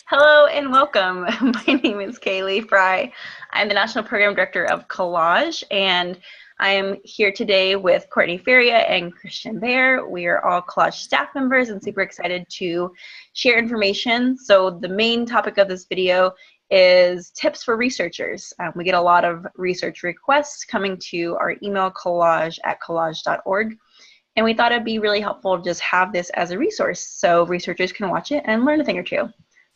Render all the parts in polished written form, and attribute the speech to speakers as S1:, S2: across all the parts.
S1: Hello and welcome. My name is Kaylee Fry. I'm the National Program Director of COLAGE, and I am here today with Courtney Feria and Christian Bear. We are all COLAGE staff members and super excited to share information. So the main topic of this video is tips for researchers. We get a lot of research requests coming to our email colage@colage.org. And we thought it'd be really helpful to just have this as a resource so researchers can watch it and learn a thing or two.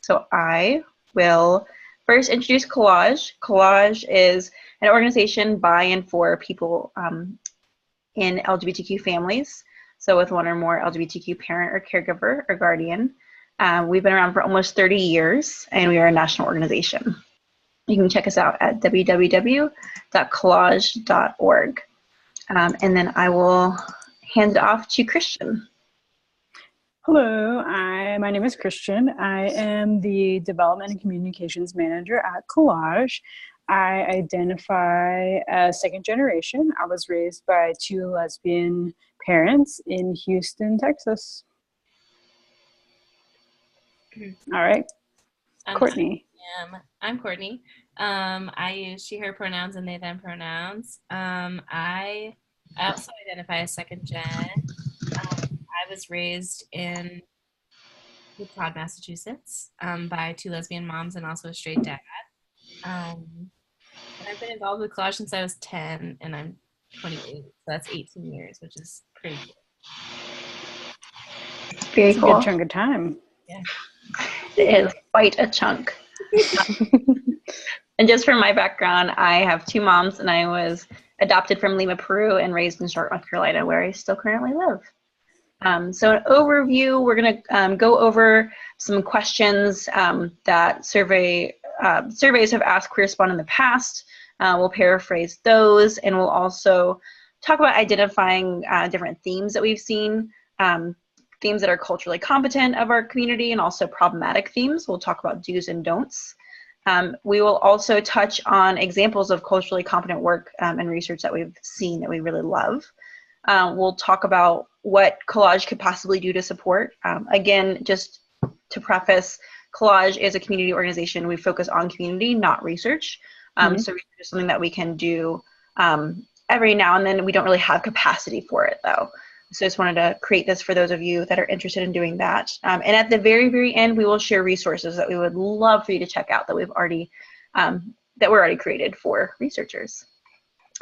S1: So I will first introduce COLAGE. COLAGE is an organization by and for people in LGBTQ families. So with one or more LGBTQ parent or caregiver or guardian. We've been around for almost 30 years and we are a national organization. You can check us out at www.colage.org. And then I will hand it off to Christian.
S2: Hello, my name is Christian. I am the Development and Communications Manager at COLAGE. I identify as second generation. I was raised by two lesbian parents in Houston, Texas. All right, Courtney.
S3: I'm Courtney. I use she, her pronouns and they, them pronouns. I also identify as second gen. I was raised in Cape Cod, Massachusetts, by two lesbian moms and also a straight dad. And I've been involved with COLAGE since I was 10, and I'm 28, so that's 18 years, which is pretty cool.
S1: Very cool.
S2: A good chunk of time.
S3: Yeah.
S1: It is quite a chunk. And just from my background, I have two moms, and I was adopted from Lima, Peru, and raised in Charlotte, North Carolina, where I still currently live. So an overview, we're going to go over some questions that surveys have asked QueerSpawn in the past. We'll paraphrase those, and we'll also talk about identifying different themes that we've seen, themes that are culturally competent of our community, and also problematic themes. We'll talk about do's and don'ts. We will also touch on examples of culturally competent work and research that we've seen that we really love. We'll talk about what COLAGE could possibly do to support. Again, just to preface, COLAGE is a community organization. We focus on community, not research. So research is something that we can do every now and then. We don't really have capacity for it, though. So I just wanted to create this for those of you that are interested in doing that. And at the very, very end, we will share resources that we would love for you to check out that we've already, that were already created for researchers.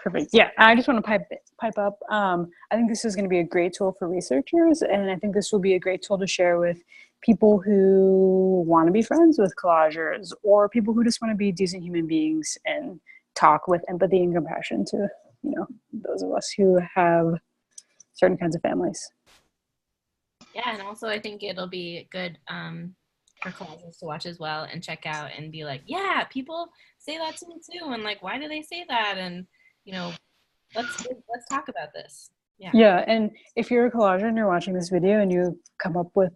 S2: Perfect. Yeah, I just want to pipe up. I think this is going to be a great tool for researchers, and I think this will be a great tool to share with people who want to be friends with COLAGErs, or people who just want to be decent human beings and talk with empathy and compassion to, those of us who have certain kinds of families.
S3: Yeah, and also I think it'll be good for COLAGErs to watch as well and check out and be like, yeah, people say that to me too, and like, why do they say that? And let's talk about this.
S2: Yeah, and if you're a COLAGEr and you're watching this video and you come up with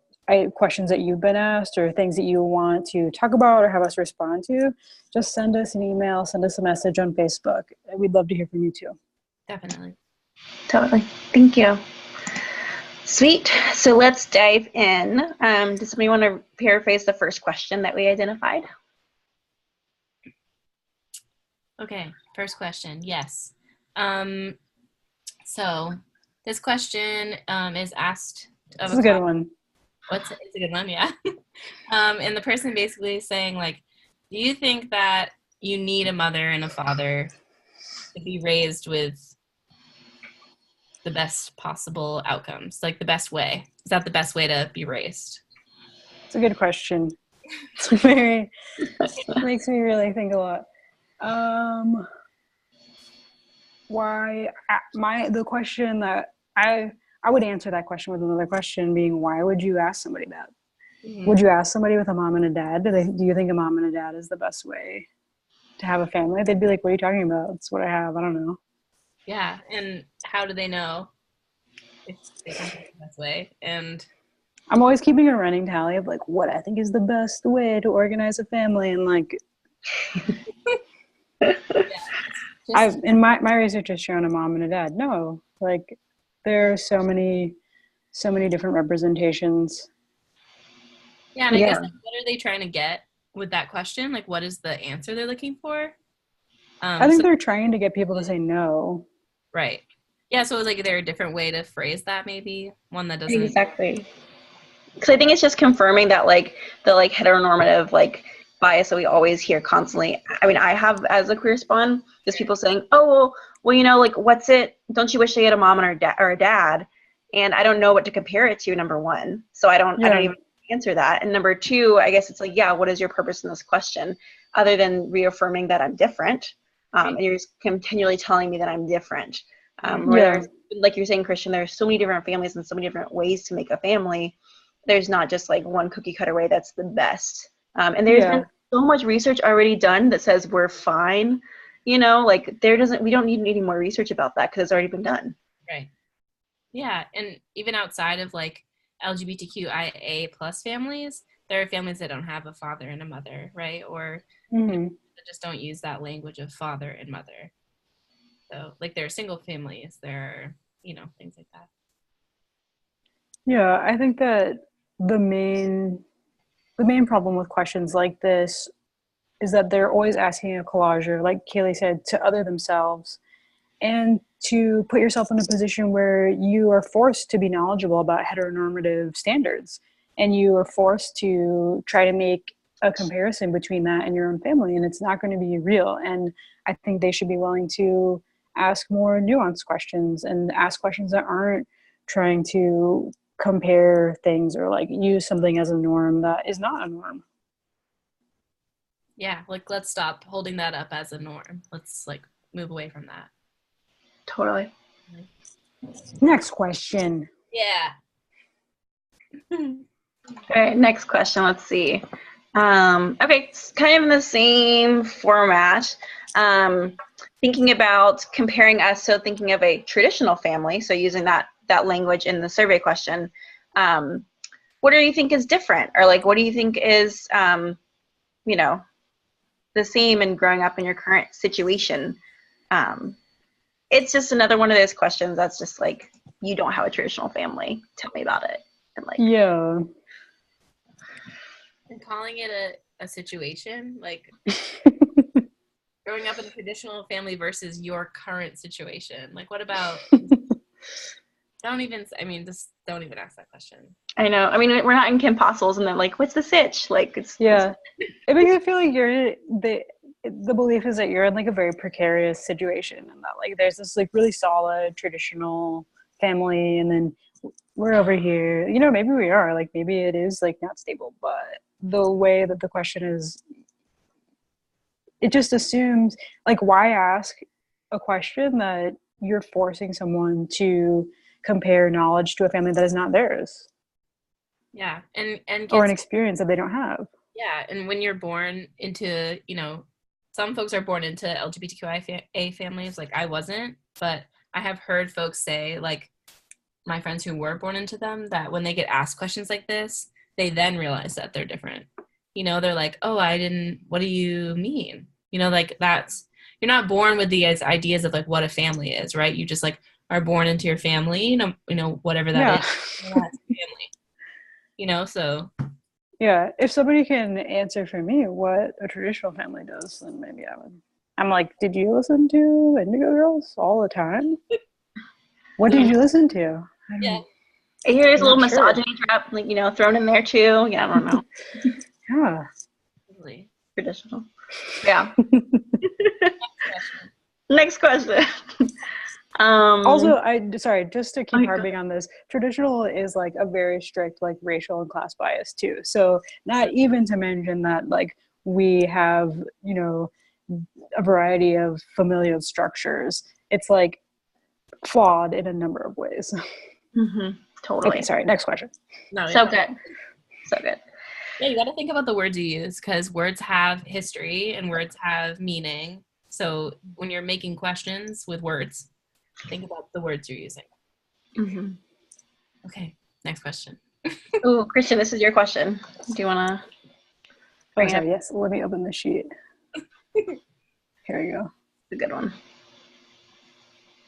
S2: questions that you've been asked or things that you want to talk about or have us respond to, just send us an email, send us a message on Facebook. We'd love to hear from you too.
S3: Definitely.
S1: Totally. Thank you. Sweet. So let's dive in. Does somebody want to paraphrase the first question that we identified?
S3: Okay, first question. Yes. So this question is asked of
S2: This is a good one.
S3: It's a good one, yeah. And the person basically is saying, like, do you think that you need a mother and a father to be raised with the best possible outcomes, like the best way? Is that the best way to be raised?
S2: It's a good question. It makes me really think a lot. The question that I would answer that question with another question being, why would you ask somebody that? Mm-hmm. Would you ask somebody with a mom and a dad? Do you think a mom and a dad is the best way to have a family? They'd be like, what are you talking about? It's what I have. I don't know.
S3: Yeah, and how do they know if they think it's the best way? And
S2: I'm always keeping a running tally of like what I think is the best way to organize a family, and like my research has shown a mom and a dad. No, like there are so many different representations
S3: Yeah, and I guess
S1: Yeah.
S3: like, what are they trying to get with that question? Like, what is the answer they're looking for?
S2: I think
S3: So
S2: they're trying to get people to say no.
S3: right, yeah. So like, is there a different way to phrase that? Maybe one that doesn't.
S1: Exactly. Because I think it's just confirming that like the like heteronormative like bias that we always hear constantly. I mean, I have as a queer spawn, just people saying, "Oh, well, you know, like what's it? Don't you wish they had a mom and or a dad?" And I don't know what to compare it to. Number one, so I don't
S2: Yeah.
S1: even answer that. And number two, I guess it's like, yeah, what is your purpose in this question, other than reaffirming that I'm different, and you're just continually telling me that I'm different. Where
S2: Yeah.
S1: there's, like you're saying, Christian, there's so many different families and so many different ways to make a family. There's not just like one cookie cutter way that's the best. And there's
S2: Yeah.
S1: been so much research already done that says we're fine. You know, like we don't need any more research about that because it's already been done.
S3: Right. Yeah, and even outside of like LGBTQIA plus families, there are families that don't have a father and a mother, right? Or that just don't use that language of father and mother. So like there are single families, there are, things like that.
S2: Yeah, I think that the main problem with questions like this is that they're always asking a collager, like Kaylee said, to other themselves and to put yourself in a position where you are forced to be knowledgeable about heteronormative standards, and you are forced to try to make a comparison between that and your own family, and it's not going to be real. And I think they should be willing to ask more nuanced questions and ask questions that aren't trying to compare things or like use something as a norm that is not a norm.
S3: Yeah, like let's stop holding that up as a norm. Let's like move away from that.
S1: Totally.
S2: Next question.
S3: Yeah.
S1: All right, next question. Let's see. Okay, it's kind of in the same format. Thinking about comparing us, so thinking of a traditional family, so using that language in the survey question. What do you think is different, or like what do you think is the same in growing up in your current situation? It's just another one of those questions that's just like, you don't have a traditional family. Tell me about it. And like,
S2: Yeah.
S3: And calling it a situation, like growing up in a traditional family versus your current situation. Like, what about? Just don't even ask that question.
S1: I know. I mean, we're not in Kim Possibles, and then like, what's the sitch? Like, it's
S2: It makes me feel like the belief is that you're in like a very precarious situation, and that like there's this like really solid traditional family, and then we're over here. Maybe we are like maybe it is like not stable, but the way that the question is, it just assumes like why ask a question that you're forcing someone to compare knowledge to a family that is not theirs.
S3: Yeah, and
S2: or an experience that they don't have.
S3: Yeah, and when you're born into, some folks are born into LGBTQIA families, like I wasn't, but I have heard folks say, like my friends who were born into them, that when they get asked questions like this, they then realize that they're different. They're like, oh, what do you mean? Like you're not born with these ideas of like what a family is, right? You just like are born into your family, whatever that is. That's family, so.
S2: Yeah, if somebody can answer for me what a traditional family does, then maybe I would. I'm like, did you listen to Indigo Girls all the time? What did you listen to?
S3: Yeah.
S1: I hear there's a little misogyny trap, like, thrown in there too. Yeah, I don't know.
S2: Yeah.
S3: Totally.
S1: Traditional. Yeah. Next question.
S2: Also, sorry, just to keep harping on this, traditional is like a very strict like racial and class bias too. So not even to mention that like we have, a variety of familial structures. It's like flawed in a number of ways.
S1: Mm-hmm. Totally.
S2: Okay, sorry, next question.
S3: No,
S1: so good. So good.
S3: Yeah, you got to think about the words you use, because words have history and words have meaning. So when you're making questions with words, think about the words you're using.
S1: Mm-hmm.
S3: Okay, next question.
S1: Oh, Christian, this is your question. Do you want to bring it up?
S2: Yes, let me open the sheet. Here we go.
S1: It's a good one.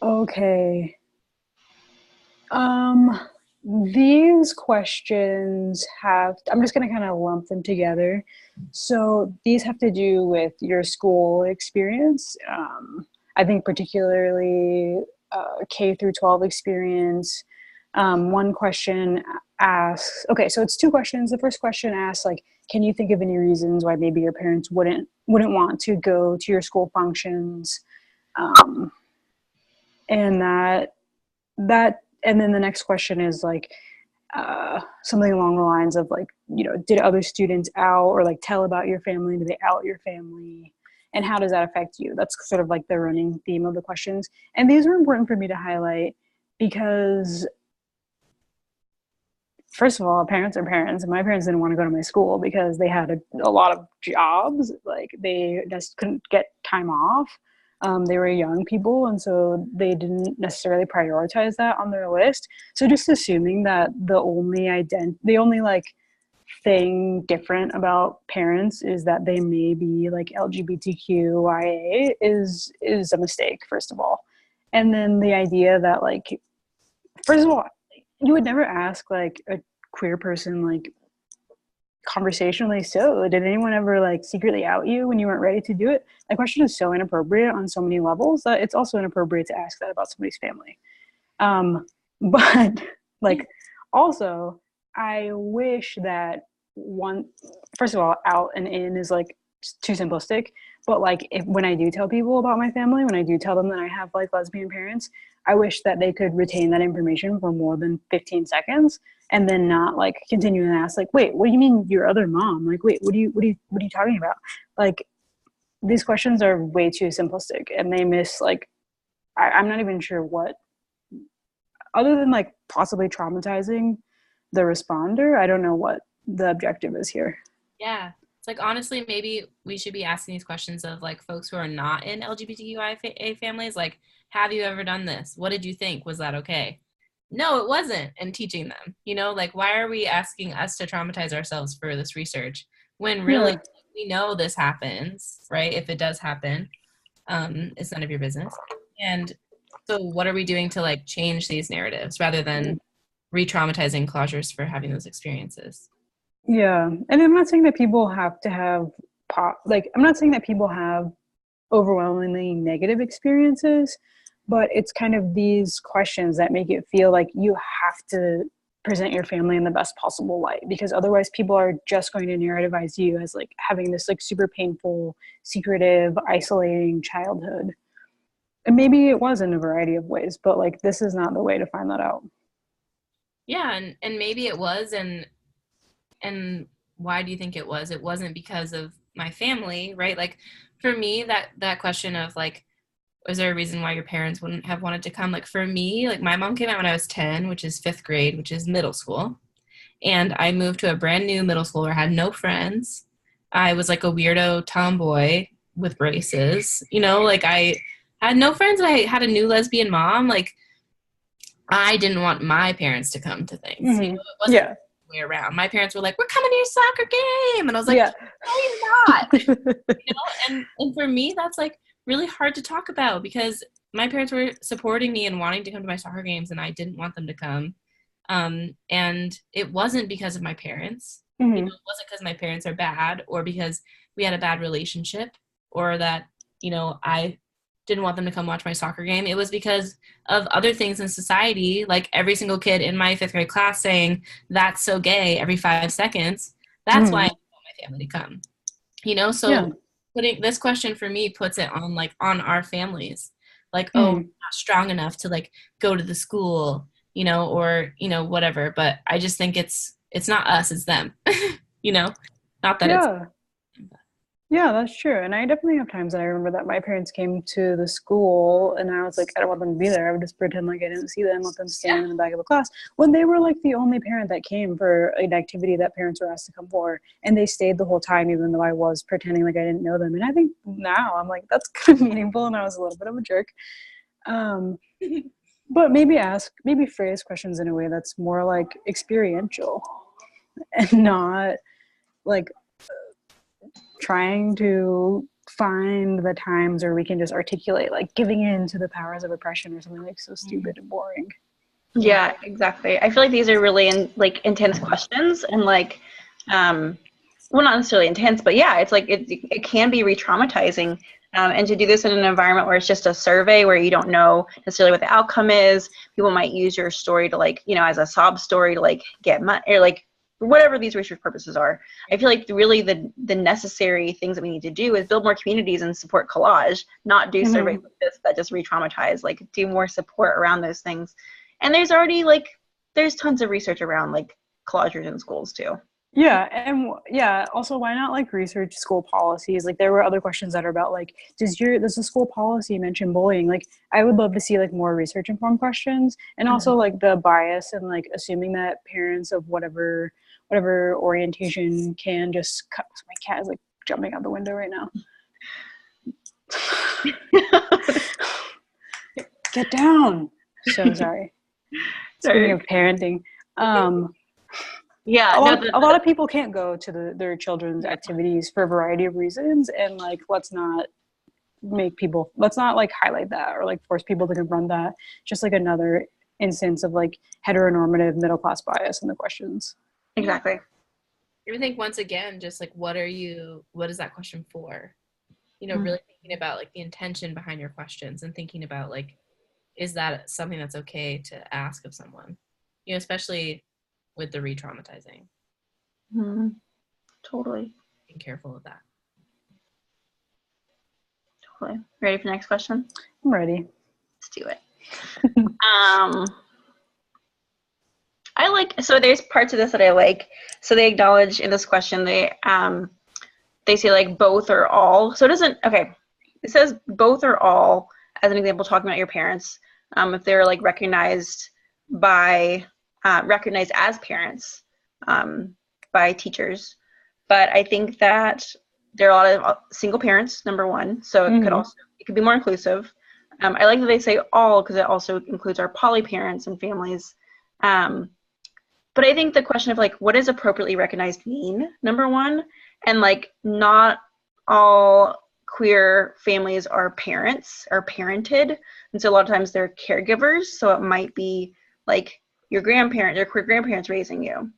S2: Okay. these questions I'm just going to kind of lump them together. So these have to do with your school experience. I think particularly K through 12 experience. One question asks, okay, so it's two questions. The first question asks, like, can you think of any reasons why maybe your parents wouldn't want to go to your school functions? And and then the next question is like something along the lines of like, did other students out or like tell about your family? Did they out your family? And how does that affect you? That's sort of like the running theme of the questions. And these are important for me to highlight because, first of all, parents are parents, and my parents didn't want to go to my school because they had a lot of jobs. Like they just couldn't get time off. They were young people, and so they didn't necessarily prioritize that on their list. So just assuming that the only like thing different about parents is that they may be like LGBTQIA is a mistake, first of all. And then the idea that like, first of all, you would never ask like a queer person like conversationally, so did anyone ever like secretly out you when you weren't ready to do it? That question is so inappropriate on so many levels that it's also inappropriate to ask that about somebody's family. But like also I wish that first of all, out and in is like too simplistic, but like when I do tell people about my family, when I do tell them that I have like lesbian parents, I wish that they could retain that information for more than 15 seconds and then not like continue and ask like, wait, what do you mean your other mom? Like, wait, what are you talking about? Like, these questions are way too simplistic and they miss like, I'm not even sure what, other than like possibly traumatizing the responder, I don't know what the objective is here.
S3: Yeah. It's like, honestly, maybe we should be asking these questions of like folks who are not in LGBTQIA families. Like, have you ever done this? What did you think? Was that okay? No, it wasn't. And teaching them, like, why are we asking us to traumatize ourselves for this research when really we know this happens, right? If it does happen, it's none of your business. And so what are we doing to like change these narratives rather than re-traumatizing COLAGErs for having those experiences?
S2: Yeah. And I'm not saying that people have to have I'm not saying that people have overwhelmingly negative experiences, but it's kind of these questions that make it feel like you have to present your family in the best possible light, because otherwise people are just going to narrativize you as like having this like super painful, secretive, isolating childhood. And maybe it was in a variety of ways, but like this is not the way to find that out.
S3: Yeah, and maybe it was, and why do you think it was? It wasn't because of my family, right? Like for me, that question of like, was there a reason why your parents wouldn't have wanted to come? Like for me, like my mom came out when I was 10, which is 5th grade, which is middle school. And I moved to a brand new middle school where I had no friends. I was like a weirdo tomboy with braces, like I had no friends. I had a new lesbian mom. Like I didn't want my parents to come to things.
S2: Mm-hmm.
S3: It wasn't the way around. My parents were like, we're coming to your soccer game. And I was like, no, you're not. And for me, that's like really hard to talk about because my parents were supporting me and wanting to come to my soccer games and I didn't want them to come. And it wasn't because of my parents.
S2: Mm-hmm.
S3: It wasn't because my parents are bad or because we had a bad relationship or that, I didn't want them to come watch my soccer game. It was because of other things in society, like every single kid in my 5th grade class saying, that's so gay every 5 seconds. That's why I want my family to come. So putting this question for me puts it on our families. Like, oh, we're not strong enough to like go to the school, or, whatever. But I just think it's not us, it's them, not that it's.
S2: Yeah, that's true. And I definitely have times that I remember that my parents came to the school and I was like, I don't want them to be there. I would just pretend like I didn't see them, let them stand in the back of the class when they were like the only parent that came for an activity that parents were asked to come for. And they stayed the whole time, even though I was pretending like I didn't know them. And I think now I'm like, that's kind of meaningful. And I was a little bit of a jerk. But maybe phrase questions in a way that's more like experiential and not like trying to find the times where we can just articulate like giving in to the powers of oppression or something like so stupid and boring.
S1: Yeah, exactly. I feel like these are really intense questions, and well, not necessarily intense, but yeah, it's like it can be re-traumatizing. And to do this in an environment where it's just a survey where you don't know necessarily what the outcome is, people might use your story to as a sob story to get money or whatever these research purposes are. I feel like really the necessary things that we need to do is build more communities and support collage, not do surveys like this that just re-traumatize, do more support around those things. And there's already there's tons of research around collagers in schools too.
S2: Yeah, and also why not research school policies? There were other questions that are about does the school policy mention bullying? I would love to see more research informed questions, and also the bias and assuming that parents of whatever orientation can just cut. My cat is jumping out the window right now. Get down. So sorry. Speaking of parenting,
S1: yeah,
S2: a lot of people can't go to their children's activities for a variety of reasons, and let's not highlight that or force people to confront that. Just another instance of heteronormative middle class bias in the questions.
S1: Exactly.
S3: I think once again, just what is that question for? Really thinking about the intention behind your questions and thinking about is that something that's okay to ask of someone? Especially with the re-traumatizing.
S1: Totally.
S3: Being careful of that.
S1: Totally. Ready for the next question?
S2: I'm ready.
S1: Let's do it. So there's parts of this that I like. So they acknowledge in this question, they say both or all. So it says both or all as an example, talking about your parents. If they're recognized as parents by teachers. But I think that there are a lot of single parents, number one, so it could be more inclusive. I like that they say all because it also includes our poly parents and families. But I think the question of what does appropriately recognized mean, number one, and not all queer families are parents, are parented, and so a lot of times they're caregivers, so it might be your queer grandparents raising you.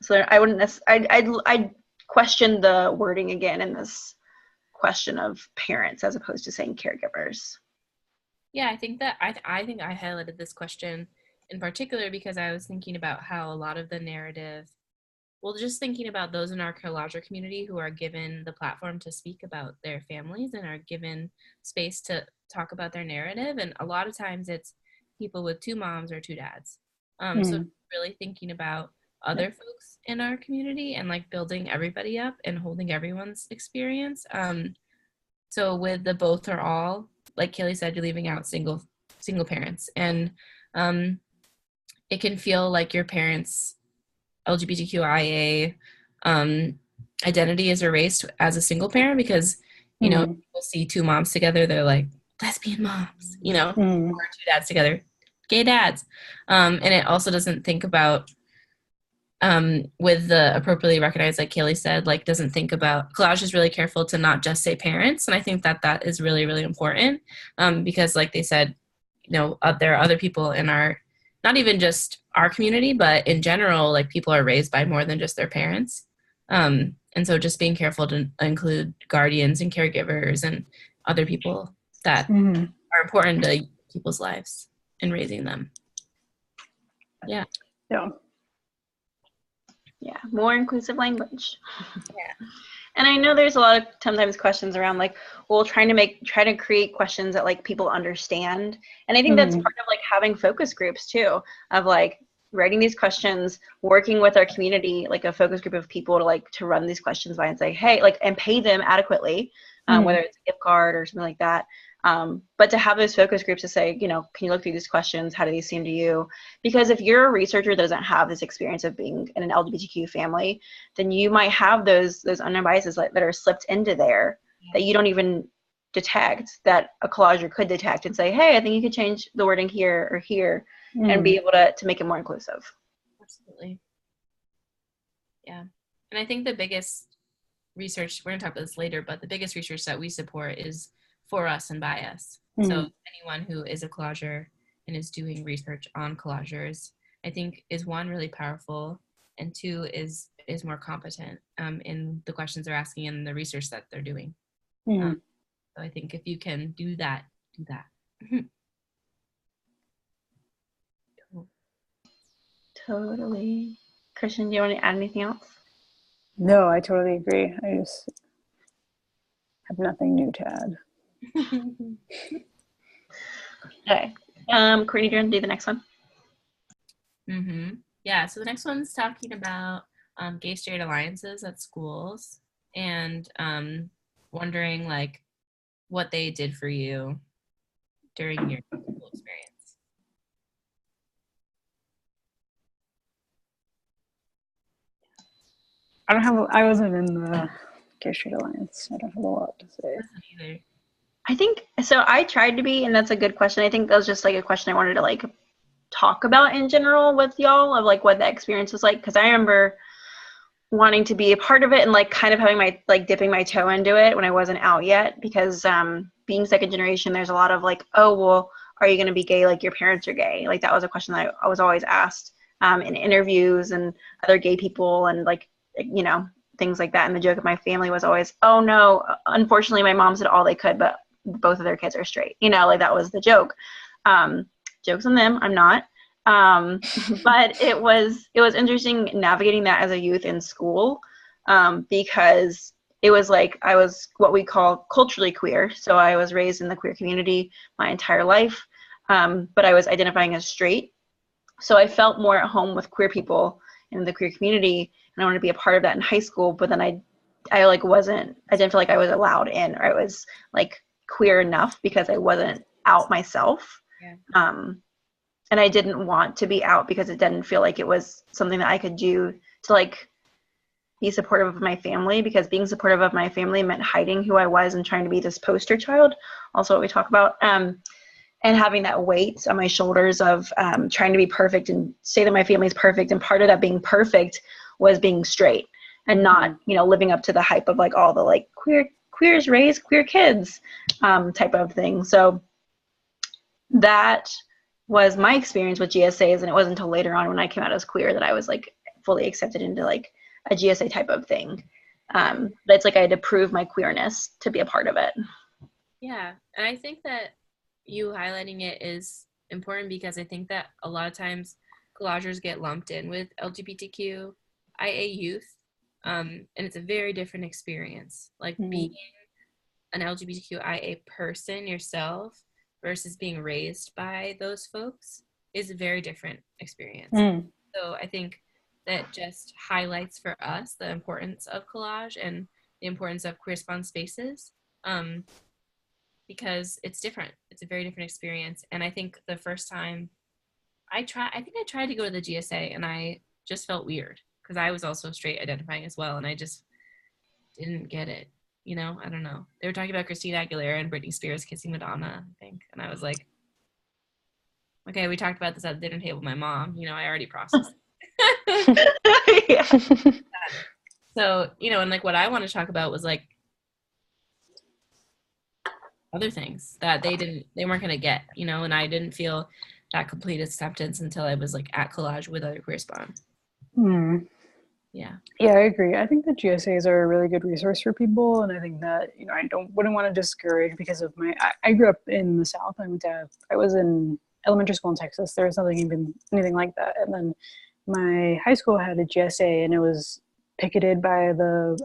S1: So I wouldn't I'd question the wording again in this question of parents as opposed to saying caregivers.
S3: Yeah, I think that I think I highlighted this question in particular because I was thinking about how a lot of the narrative, just thinking about those in our COLAGEr community who are given the platform to speak about their families and are given space to talk about their narrative. And a lot of times it's people with two moms or two dads. So really thinking about other folks in our community and building everybody up and holding everyone's experience. So with the both or all, like Kaylee said, you're leaving out single parents. And it can feel like your parents' LGBTQIA identity is erased as a single parent because, people see two moms together, they're lesbian moms, or two dads together, gay dads. And it also doesn't think about, with the appropriately recognized, like Kaylee said, doesn't think about, Collage is really careful to not just say parents. And I think that is really, really important because like they said, there are other people in our, not even just our community, but in general, people are raised by more than just their parents. And so just being careful to include guardians and caregivers and other people that are important to people's lives in raising them. Yeah.
S1: Yeah, more inclusive language. Yeah. And I know there's a lot of sometimes questions around trying to create questions that people understand. And I think that's part of having focus groups too, of writing these questions, working with our community, a focus group of people to run these questions by and say, hey, and pay them adequately, whether it's a gift card or something like that. But to have those focus groups to say, can you look through these questions? How do these seem to you? Because if you're a researcher that doesn't have this experience of being in an LGBTQ family, then you might have those unknown biases that are slipped into there that you don't even detect, that a collager could detect and say, hey, I think you could change the wording here or here and be able to make it more inclusive.
S3: Absolutely. Yeah. And I think the biggest research, we're going to talk about this later, but the biggest research that we support is for us and by us. So anyone who is a collager and is doing research on COLAGErs, I think is one, really powerful, and two, is more competent in the questions they're asking and the research that they're doing.
S2: Mm-hmm.
S3: So I think if you can do that, do that. Cool.
S1: Totally. Christian, do you want to add anything else?
S2: No, I totally agree. I just have nothing new to add.
S1: Okay. Courtney, do you want to do the next one?
S3: Yeah, so the next one's talking about gay straight alliances at schools, and wondering like what they did for you during your school experience.
S2: I wasn't in the Gay Straight Alliance. I don't have a lot to say.
S3: I wasn't either.
S1: I think, so I tried to be, and that's a good question. I think that was just like a question I wanted to like talk about in general with y'all of like what the experience was like. Cause I remember wanting to be a part of it and like kind of having my, like dipping my toe into it when I wasn't out yet, because being second generation, there's a lot of like, oh, well, are you going to be gay? Like your parents are gay. Like that was a question that I was always asked in interviews and other gay people and like, you know, things like that. And the joke of my family was always, oh no, unfortunately my mom did all they could, but both of their kids are straight, you know, like that was the joke. Jokes on them, I'm not. But it was interesting navigating that as a youth in school, because it was like I was what we call culturally queer. So I was raised in the queer community my entire life, but I was identifying as straight. So I felt more at home with queer people in the queer community, and I wanted to be a part of that in high school. But then I like I didn't feel like I was allowed in, or I was like queer enough because I wasn't out myself.
S3: Yeah.
S1: And I didn't want to be out because it didn't feel like it was something that I could do to like be supportive of my family, because being supportive of my family meant hiding who I was and trying to be this poster child, also what we talk about, and having that weight on my shoulders of trying to be perfect and say that my family's perfect. And part of that being perfect was being straight and not, you know, living up to the hype of like all the like queers raise queer kids type of thing. So that was my experience with GSAs, and it wasn't until later on when I came out as queer that I was like fully accepted into like a GSA type of thing. But it's like I had to prove my queerness to be a part of it. Yeah,
S3: and I think that you highlighting it is important, because I think that a lot of times COLAGErs get lumped in with LGBTQ IA youth, and it's a very different experience. Like being an LGBTQ IA person yourself versus being raised by those folks is a very different experience. So I think that just highlights for us the importance of collage and the importance of queer spawn spaces, because it's different. It's a very different experience. And I think the first time I tried to go to the GSA, and I just felt weird because I was also straight identifying as well, and I just didn't get it. You know, I don't know. They were talking about Christina Aguilera and Britney Spears kissing Madonna, I think. And I was like, okay, we talked about this at the dinner table with my mom. You know, I already processed it. So, you know, and like what I want to talk about was like other things that they weren't going to get, you know, and I didn't feel that complete acceptance until I was like at Collage with other queer spawn. Yeah,
S2: I agree. I think that GSAs are a really good resource for people, and I think that, you know, wouldn't want to discourage because of I grew up in the South. I was in elementary school in Texas. There was nothing anything like that, and then my high school had a GSA, and it was picketed by the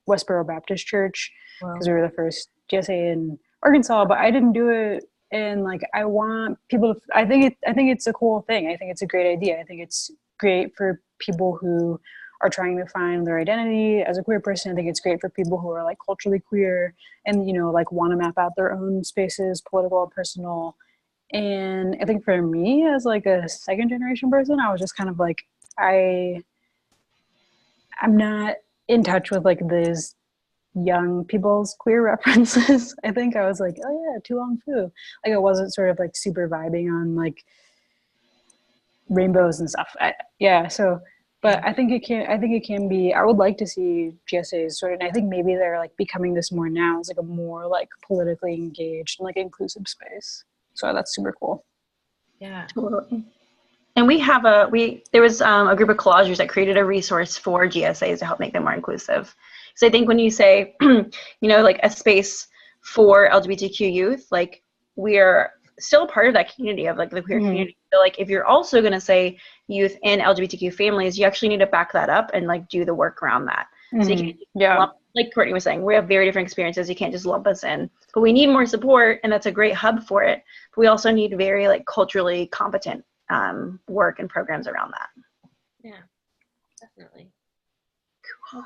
S2: Westboro Baptist Church because we were the first GSA in Arkansas. But I didn't do it, and like I want people to. I think it's a cool thing. I think it's a great idea. I think it's great for people who are trying to find their identity as a queer person. I think it's great for people who are like culturally queer and, you know, like want to map out their own spaces, political and personal. And I think for me as like a second generation person, I was just kind of like, I'm not in touch with like these young people's queer references. I think I was like, oh yeah, Tu Long Fu. Like I wasn't sort of like super vibing on like rainbows and stuff. But I think it can be, I would like to see GSAs sort of, and I think maybe they're like becoming this more now as like a more like politically engaged and like inclusive space. So that's super cool.
S3: Yeah.
S1: Totally. And there was a group of collagers that created a resource for GSAs to help make them more inclusive. So I think when you say, like a space for LGBTQ youth, like we are still part of that community of like the queer community. So like if you're also going to say youth in LGBTQ families, you actually need to back that up and like do the work around that. So you can't like Courtney was saying, we have very different experiences. You can't just lump us in, but we need more support, and that's a great hub for it. But we also need very like culturally competent work and programs around that.
S3: Yeah, definitely. Cool.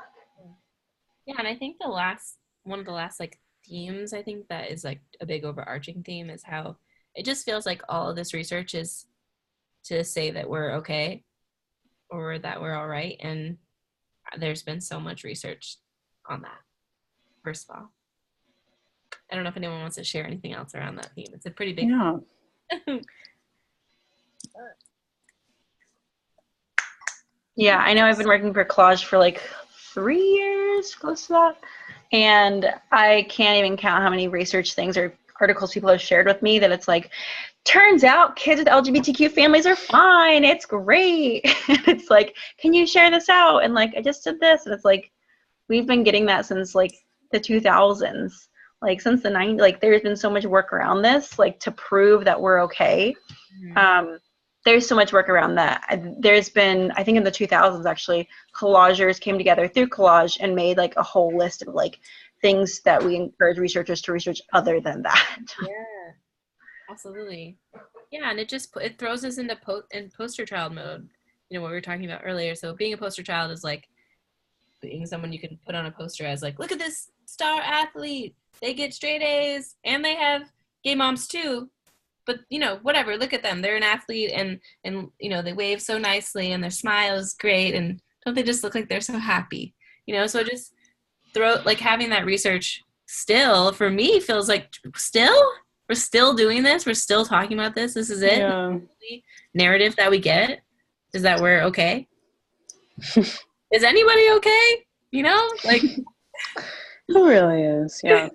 S3: Yeah, and I think one of the last like themes, I think that is like a big overarching theme, is how it just feels like all of this research is to say that we're okay or that we're all right, and there's been so much research on that. First of all, I don't know if anyone wants to share anything else around that theme. It's a pretty big
S1: Yeah, I know I've been working for Collage for like 3 years, close to that. And I can't even count how many research things or articles people have shared with me that it's like, turns out kids with LGBTQ families are fine. It's great. It's like, can you share this out? And like, I just did this. And it's like, we've been getting that since like the 2000s. Like since the 90s, like there's been so much work around this, like to prove that we're okay. There's so much work around that. There's been, I think in the 2000s actually, COLAGErs came together through Collage and made like a whole list of like things that we encourage researchers to research other than that.
S3: Yeah, absolutely. Yeah, and it throws us into poster child mode. What we were talking about earlier. So being a poster child is like being someone you can put on a poster as like, look at this star athlete. They get straight A's and they have gay moms too. But, whatever, look at them. They're an athlete and they wave so nicely and their smile is great. And don't they just look like they're so happy? So just having that research still, for me, feels like we're still doing this. We're still talking about this. This is it.
S2: Yeah.
S3: The narrative that we get is that we're okay. Is anybody okay? Like.
S2: Who really is? Yeah.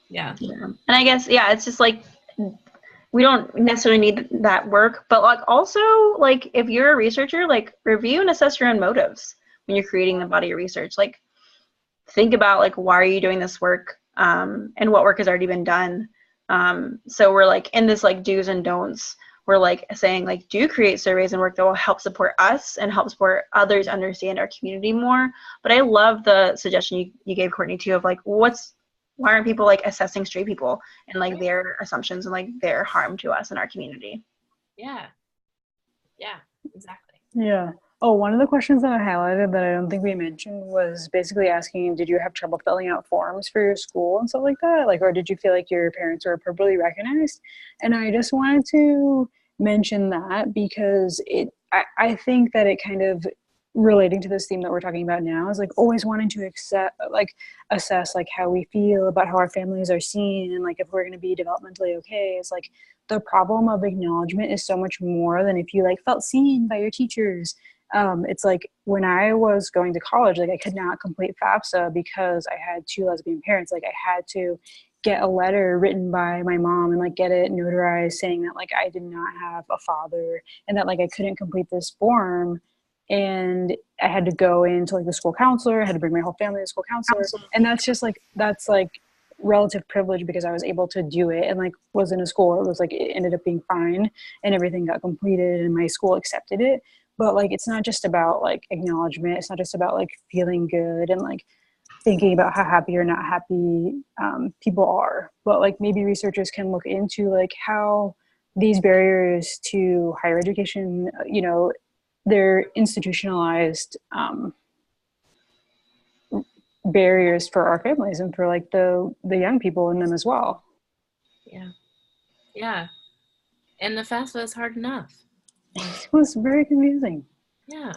S1: Yeah. And I guess, it's just like, we don't necessarily need that work, but like also like if you're a researcher, like review and assess your own motives when you're creating the body of research. Like think about like, why are you doing this work? And what work has already been done. So we're like in this like do's and don'ts. We're like saying like, do create surveys and work that will help support us and help support others understand our community more. But I love the suggestion you gave, Courtney, too, of like, why aren't people like assessing straight people and like their assumptions and like their harm to us in our community?
S3: Yeah, exactly.
S2: Yeah. Oh, one of the questions that I highlighted that I don't think we mentioned was basically asking, did you have trouble filling out forms for your school and stuff like that? Like, or did you feel like your parents were appropriately recognized? And I just wanted to mention that because I think that it kind of relating to this theme that we're talking about now is like always wanting to assess like how we feel about how our families are seen and like if we're going to be developmentally okay. Is like the problem of acknowledgement is so much more than if you like felt seen by your teachers. It's like when I was going to college, like I could not complete FAFSA because I had 2 lesbian parents. Like I had to get a letter written by my mom and like get it notarized saying that like I did not have a father and that like I couldn't complete this form. And I had to go into like the school counselor. I had to bring my whole family to the school counselor. And that's relative privilege because I was able to do it and like was in a school where it was like, it ended up being fine and everything got completed and my school accepted it. But like, it's not just about like acknowledgement. It's not just about like feeling good and like thinking about how happy or not happy people are. But like maybe researchers can look into like how these barriers to higher education, they're institutionalized barriers for our families and for like the young people in them as well.
S3: Yeah. And the FAFSA is hard enough.
S2: It was very confusing.
S3: Yeah.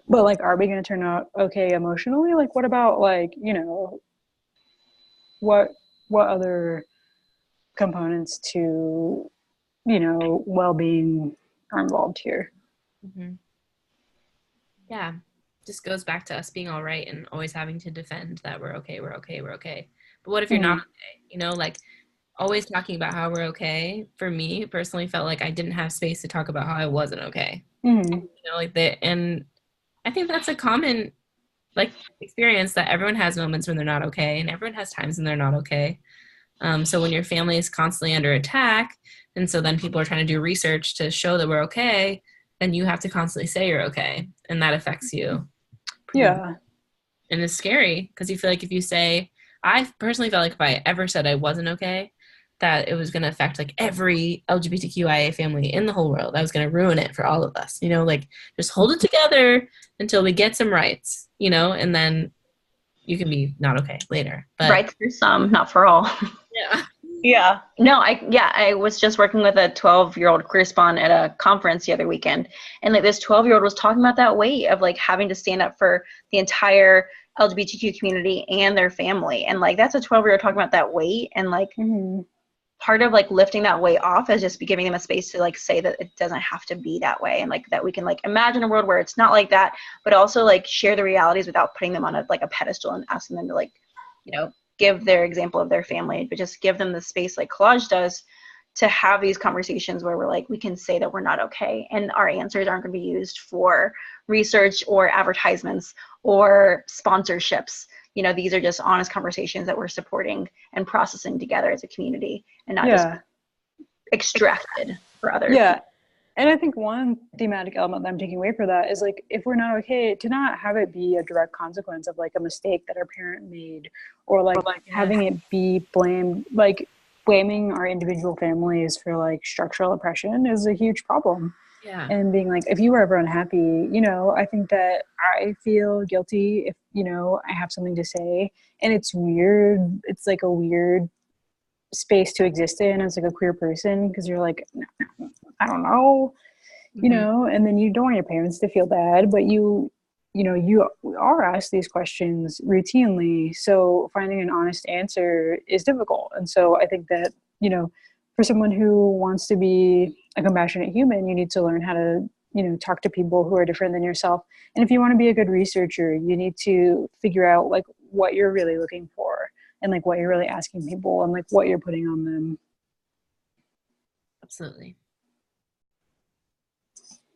S2: But like, are we going to turn out okay emotionally? Like, what about like, what other components to, well-being are involved here?
S3: Mm-hmm. Yeah. Just goes back to us being all right and always having to defend that we're okay. But what if you're not okay? Like always talking about how we're okay, for me personally, felt like I didn't have space to talk about how I wasn't okay.
S2: Mm-hmm.
S3: You know, like that. And I think that's a common like experience, that everyone has moments when they're not okay, and everyone has times when they're not okay. So when your family is constantly under attack, and so then people are trying to do research to show that we're okay, then you have to constantly say you're okay, and that affects you.
S2: Yeah.
S3: And it's scary because you feel like if you say, I personally felt like if I ever said I wasn't okay, that it was going to affect like every LGBTQIA family in the whole world. I was going to ruin it for all of us, you know, like just hold it together until we get some rights, you know, and then you can be not okay later. But
S1: Rights for some, not for all.
S3: yeah.
S1: Yeah. No, I was just working with a 12-year-old queer spawn at a conference the other weekend. And like this 12-year-old was talking about that weight of like having to stand up for the entire LGBTQ community and their family. And like that's a 12-year-old talking about that weight. And like part of like lifting that weight off is just be giving them a space to like say that it doesn't have to be that way. And like that we can like imagine a world where it's not like that, but also like share the realities without putting them on a like a pedestal and asking them to like, you know, give their example of their family, but just give them the space like Collage does to have these conversations where we're like, we can say that we're not okay. And our answers aren't going to be used for research or advertisements or sponsorships. You know, these are just honest conversations that we're supporting and processing together as a community and not just extracted for others.
S2: Yeah. And I think one thematic element that I'm taking away for that is like, if we're not okay, to not have it be a direct consequence of like a mistake that our parent made, or like having it be blamed, like blaming our individual families for like structural oppression is a huge problem.
S3: Yeah.
S2: And being like, if you were ever unhappy, you know, I think that I feel guilty if, you know, I have something to say. And it's weird. It's like a weird space to exist in as like a queer person, because you're like, I don't know, you know, and then you don't want your parents to feel bad, but you know, you are asked these questions routinely. So finding an honest answer is difficult. And so I think that, you know, for someone who wants to be a compassionate human, you need to learn how to, you know, talk to people who are different than yourself. And if you want to be a good researcher, you need to figure out like what you're really looking for and like what you're really asking people and like what you're putting on them.
S3: Absolutely.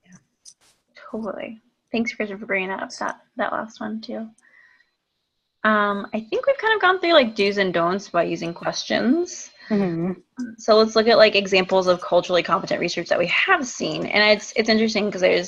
S1: Yeah. Totally. Thanks, Kristen, for bringing that up, that last one too. I think we've kind of gone through like do's and don'ts by using questions. So let's look at like examples of culturally competent research that we have seen. And it's interesting because I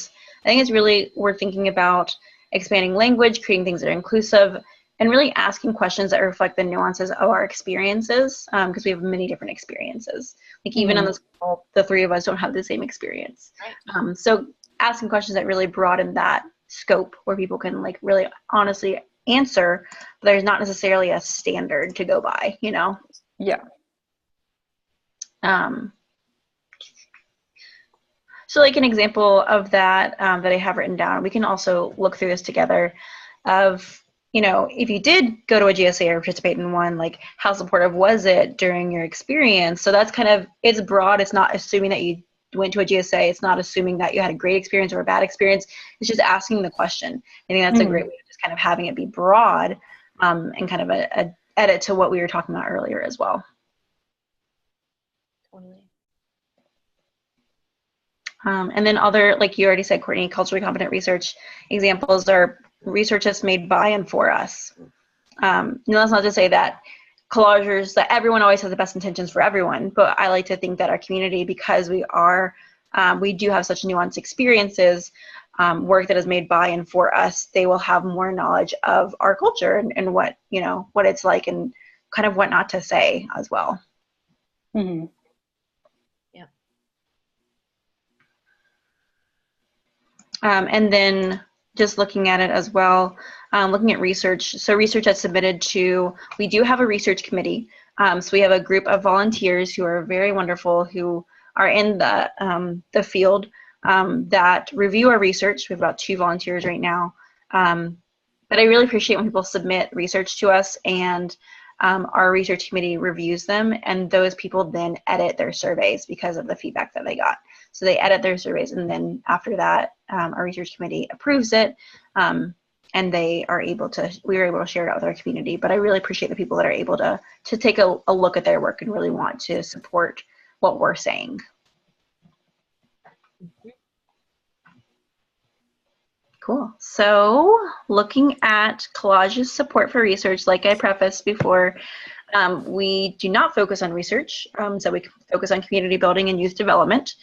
S1: think it's really, we're thinking about expanding language, creating things that are inclusive, and really asking questions that reflect the nuances of our experiences, because we have many different experiences. Like even on this call, the three of us don't have the same experience. Right. So asking questions that really broaden that scope where people can like really honestly answer, but there's not necessarily a standard to go by, you know?
S2: Yeah.
S1: So like an example of that that I have written down, we can also look through this together of, you know, if you did go to a GSA or participate in one, like how supportive was it during your experience? So that's kind of, it's broad. It's not assuming that you went to a GSA. It's not assuming that you had a great experience or a bad experience. It's just asking the question. I think that's a great way of just kind of having it be broad and kind of a edit to what we were talking about earlier as well.
S3: Totally.
S1: And then other, like you already said, Courtney, culturally competent research examples are research that's made by and for us. That's not to say that COLAGErs, that everyone always has the best intentions for everyone, but I like to think that our community, because we do have such nuanced experiences, work that is made by and for us, they will have more knowledge of our culture and what, you know, what it's like and kind of what not to say as well. And then just looking at it as well, looking at research. So research that's submitted to, we do have a research committee. So we have a group of volunteers who are very wonderful, who are in the field that review our research. We have about 2 volunteers right now. But I really appreciate when people submit research to us and our research committee reviews them, and those people then edit their surveys because of the feedback that they got. So they edit their surveys, and then after that, our research committee approves it. and we are able to share it with our community. But I really appreciate the people that are able to take a look at their work and really want to support what we're saying. Cool. So looking at COLAGE's support for research, like I prefaced before, we do not focus on research, so we focus on community building and youth development.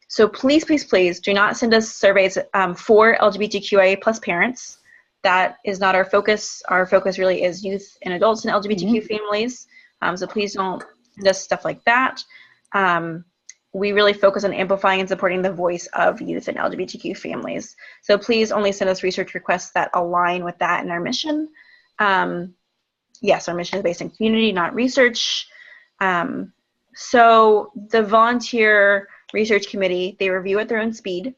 S1: So please, please, please do not send us surveys for LGBTQIA+ parents. That is not our focus. Our focus really is youth and adults in LGBTQ families. So please don't send us stuff like that. We really focus on amplifying and supporting the voice of youth and LGBTQ families. So please only send us research requests that align with that and our mission. Yes, our mission is based in community, not research. So the volunteer research committee, they review at their own speed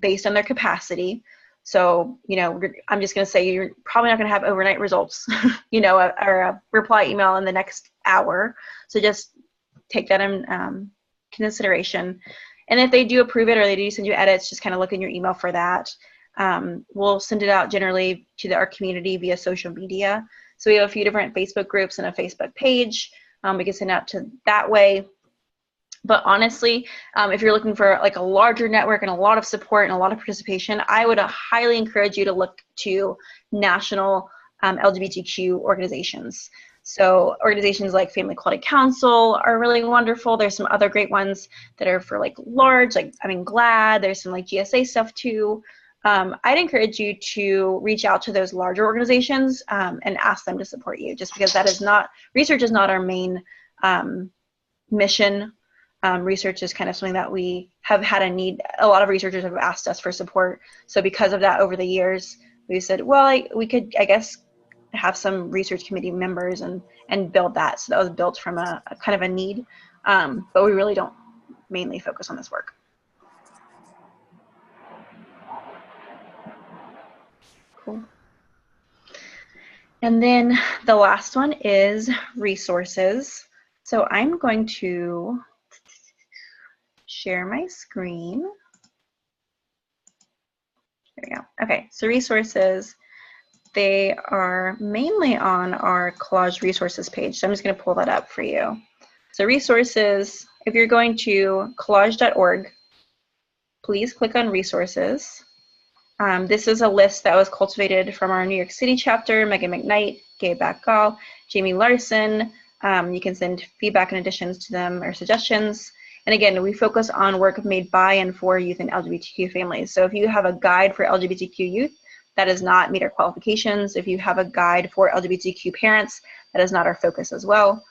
S1: based on their capacity. So, you know, I'm just going to say you're probably not going to have overnight results, you know, or a reply email in the next hour. So just take that in consideration. And if they do approve it or they do send you edits, just kind of look in your email for that. We'll send it out generally to our community via social media. So we have a few different Facebook groups and a Facebook page. We can send out to that way. But honestly, if you're looking for like a larger network and a lot of support and a lot of participation, I would highly encourage you to look to national LGBTQ organizations. So organizations like Family Equality Council are really wonderful. There's some other great ones that are for like large, like GLAAD. There's some like GSA stuff too. I'd encourage you to reach out to those larger organizations and ask them to support you, just because that is not, research is not our main mission. Research is kind of something that we have had a need. A lot of researchers have asked us for support. So because of that, over the years, we said, well, we could, I guess, have some research committee members and build that. So that was built from a kind of a need, but we really don't mainly focus on this work. Cool. And then the last one is resources. So I'm going to share my screen. There we go. Okay, so resources, they are mainly on our Collage resources page. So I'm just going to pull that up for you. So resources, if you're going to collage.org, please click on resources. This is a list that was cultivated from our New York City chapter, Megan McKnight, Gabe Backall, Jamie Larson. You can send feedback and additions to them or suggestions. And again, we focus on work made by and for youth and LGBTQ families. So if you have a guide for LGBTQ youth, that does not meet our qualifications. If you have a guide for LGBTQ parents, that is not our focus as well.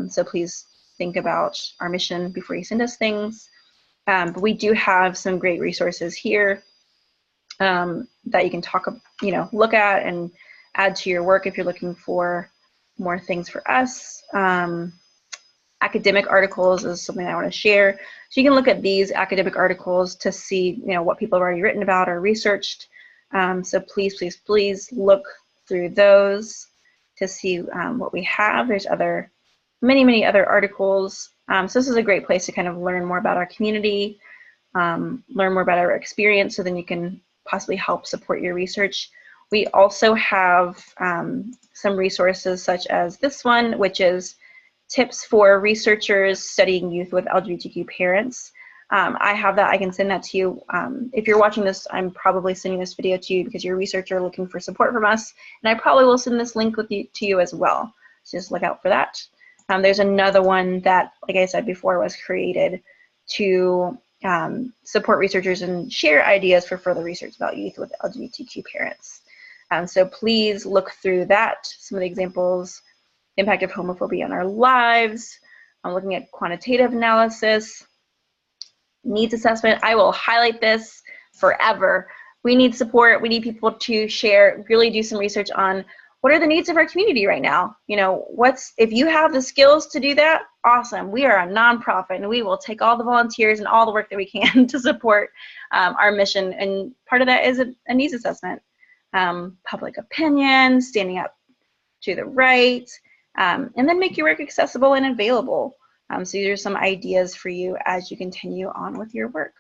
S1: So please think about our mission before you send us things. But we do have some great resources here that you can look at and add to your work if you're looking for more things for us. Academic articles is something I want to share. So you can look at these academic articles to see, what people have already written about or researched. So please, please, please look through those to see what we have. There's many, many other articles. So this is a great place to kind of learn more about our community, learn more about our experience, so then you can possibly help support your research. We also have some resources such as this one, which is tips for researchers studying youth with LGBTQ parents. I have that. I can send that to you. If you're watching this, I'm probably sending this video to you because you're a researcher looking for support from us, and I probably will send this link to you as well. So just look out for that. There's another one that, like I said before, was created to support researchers and share ideas for further research about youth with LGBTQ parents. So please look through that. Some of the examples: the impact of homophobia on our lives. I'm looking at quantitative analysis, needs assessment. I will highlight this forever. We need support. We need people to share, really do some research on what are the needs of our community right now. If you have the skills to do that, awesome. We are a nonprofit and we will take all the volunteers and all the work that we can to support our mission. And part of that is a needs assessment. Public opinion, standing up to the right, and then make your work accessible and available. So these are some ideas for you as you continue on with your work.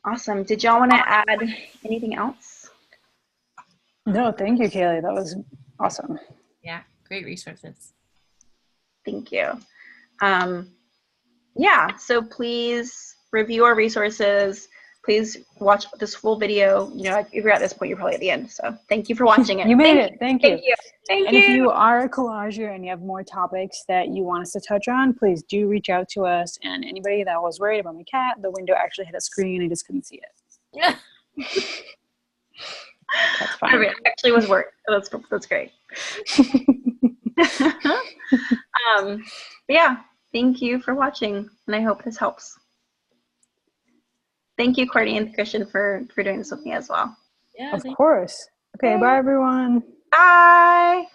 S1: Awesome. Did y'all want to add anything else?
S2: No, thank you, Kaylee. That was awesome.
S3: Yeah, great resources.
S1: Thank you. Yeah, so please review our resources. Please watch this full video. You know, if you're at this point, you're probably at the end. So thank you for watching it.
S2: You made it. Thank you.
S1: Thank you. Thank
S2: And
S1: you.
S2: if you are a COLAGEr and you have more topics that you want us to touch on, please do reach out to us. And anybody that was worried about my cat, the window actually hit a screen. I just couldn't see it.
S3: Yeah.
S1: That's fine. I actually was worried. That's great. Yeah, thank you for watching, and I hope this helps. Thank you, Courtney and Christian, for doing this with me as well.
S3: Yeah.
S2: Of course. Okay, bye everyone.
S1: Bye.